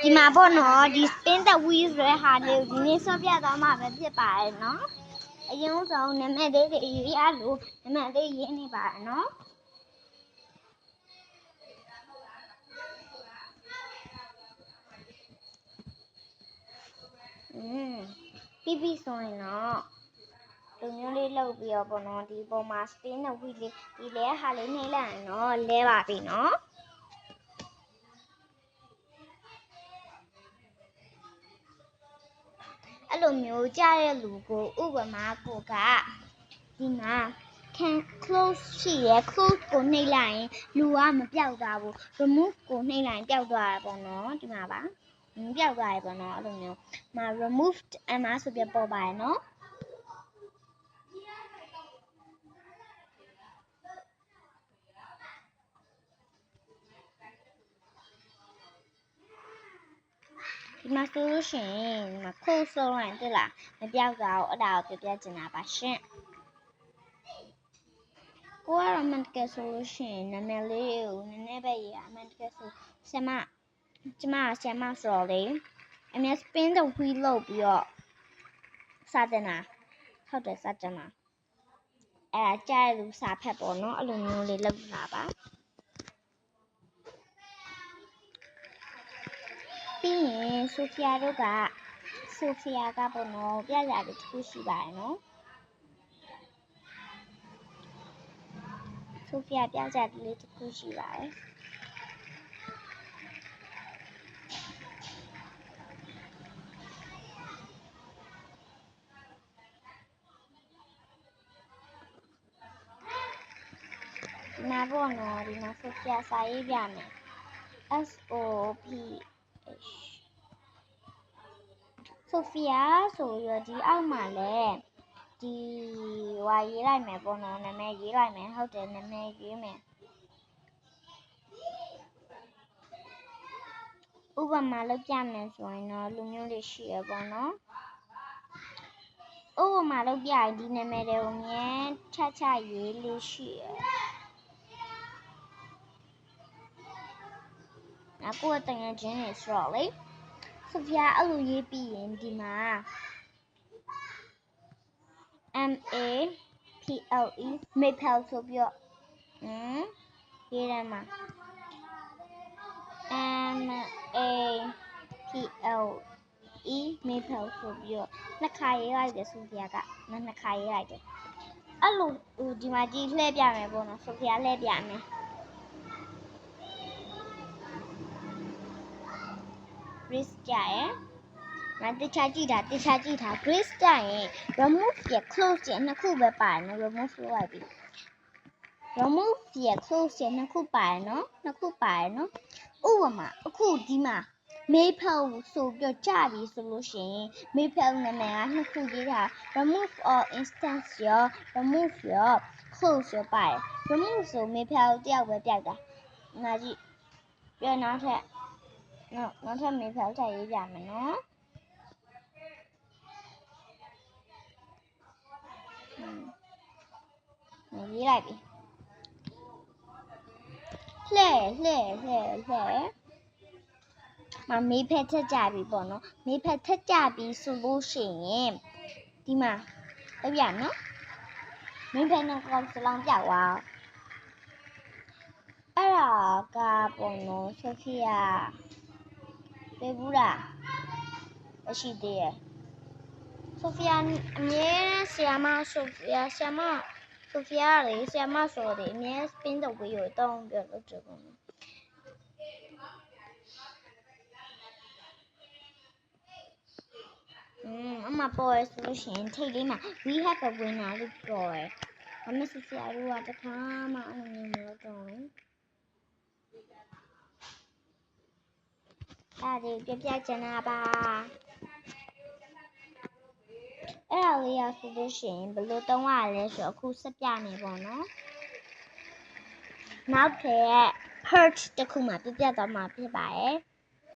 ဒီမှာပေါ့နော်ဒီ spin the wheel ဆိုတဲ့ဟာလေးကိုဒီနေ့ဆော့ပြသွားမှာပဲဖြစ်ပါတယ်နော်အရင်ဆုံးနာမည်လေးတွေရေးရလို့နာမည်လေးရေးနေပါတယ်နော်ပြီးဆိုရင်တော့လူမျိုးလေးလှုပ်ပြီးတော့ပေါ့နော်ဒီပုံမှာ spin the wheel လေးဒီလဲဟာလေးနှိမ့်လိုက်ရင်တော့လဲပါပြီနော်အဲ့လိုမျိုးကြားတဲ့လူကိုဥပမာကိုကဒီမှာ can close ရှိရ close ကိုနှိပ်လိုက်ရင်လူကမပြောက်သွားဘူး remove ကိုနှိပ်လိုက်ရင်ပျောက်သွားတယ်ပေါ့နော်ဒီမှာပါပျောက်သွားတယ်ပေါ့နော်အဲ့လိုမျိုးမှာ removed အမဆိုပြပေါ်ပါတယ်နော်ဒီမှာဆိုလို့ရှိရင်ဒီမှာ close ဆုံးလိုက်တွေ့လားမပြောက်သွားဘူးအဲ့ဒါကိုပြပြချင်တာပါရှင်ကိုကတော့ medical solution နာမည်လေးကိုနည်းနည်းပဲရေးရ medical solution ဆရာမကျမဆရာမဆိုတော့လေအမြဲ spin the wheel လုပ်ပြီးတော့စတင်တာဟုတ်တယ်စတင်တာအဲ့ဒါကြားရလူစာဖက်ပေါ့နော်အဲ့လိုမျိုးလေးလုပ်တာပါပြီးရင်ဆိုဖီယာတို့ကပေါ့နော်ပြကြတယ်တစ်ခုရှိပါတယ်နော်ဆိုဖီယာပြကြတယ်လေးတစ်ခုရှိပါတယ်ဒီမှာပေါ့နော်ဒီမှာဆိုဖီယာစာရေးပြမယ် SOPH ဆိုဖီယာဆိုရဒီအောက်မှာလဲဒီဟွာရေးလိုက်မယ်ပေါ့နော်နာမည်ရေးလိုက်မယ်ဟုတ်တယ်နာမည်ရေးမယ်ဥပမာလုပ်ပြမယ်ဆိုရင်တော့လူမျိုးလေးရှိရပေါ့နော်ဥပမာလုပ်ပြရင်ဒီနာမည်တွေကိုမြဲချရေးလေးရှိရအခုကတကယ်ချင်းနေဆိုတော့လေဆိုဖီယာအဲ့လိုရေးပြီးရင်ဒီမှာ MAPLE maple ဆိုပြီးတော့ရေးရမှာ MAPLE maple ဆိုပြီးတော့နှစ်ခါရေးလိုက်တယ်ဆိုဖီယာကနှစ်ခါရေးလိုက်တယ်အဲ့လိုဒီမှာဒီလှည့်ပြမယ်ပေါ့နော်ဆိုဖီယာလှည့်ပြမယ် Grace ကြရင်ငါတခြားကြည့်တာ Grace ကြရင် remove ရ close ရနှစ်ခုပဲပါတယ်နော် remove လုပ်လိုက်ပြီ remove ရ close ရနှစ်ခုပါတယ်နော်ဥပမာအခုဒီမှာ maple ဆိုပြီးကြပြီဆိုလို့ရှိရင် maple နာမည်ကနှစ်ခုရေးတာ remove or instance ရော remove ရော close ရောပါတယ် remove ဆို maple တယောက်ပဲပြောက်တာငါကြည့်ပြန်နောက်ထပ် maple ထပ်ရေးပြမယ်နော်ရေးလိုက်ပြီလှဲမမေးဖက်ထက်ကြပြီပေါ့နော်မေးဖက်ထက်ကြပြီဆိုလို့ရှိရင်ဒီမှာလုပ်ရနော်မေးဖက်နဲ့ကောက်စလောင်းပြသွားအဲ့ဒါကပေါ့နော်ဆိုဖီယာပေးဘူးလားမရှိသေးရဲ့ဆိုဖီယာအမြဲဆရာမဆိုဖီယာလေဆရာမဆိုတယ်အမြဲ spin the wheel ကိုတောင်းပြလို့တယ်ပေါ့နော်အမပေါ်ရဆိုလို့ရှိရင်ထိတ်လေးမှာ we have a winner လို့ပြောရယ်အမေဆရာတို့ကတခါမှအဲ့လိုမျိုးမလုပ်တော့ဘူးအဲ့ဒီပြချင်တာပါအဲ့ဒါလေးရဆိုလို့ရှိရင်ဘယ်လိုတုံးရလဲဆိုတော့အခုဆက်ပြနေပေါ့နော်နောက်ထပ် hurt တခုမှပြသွားမှာဖြစ်ပါတယ်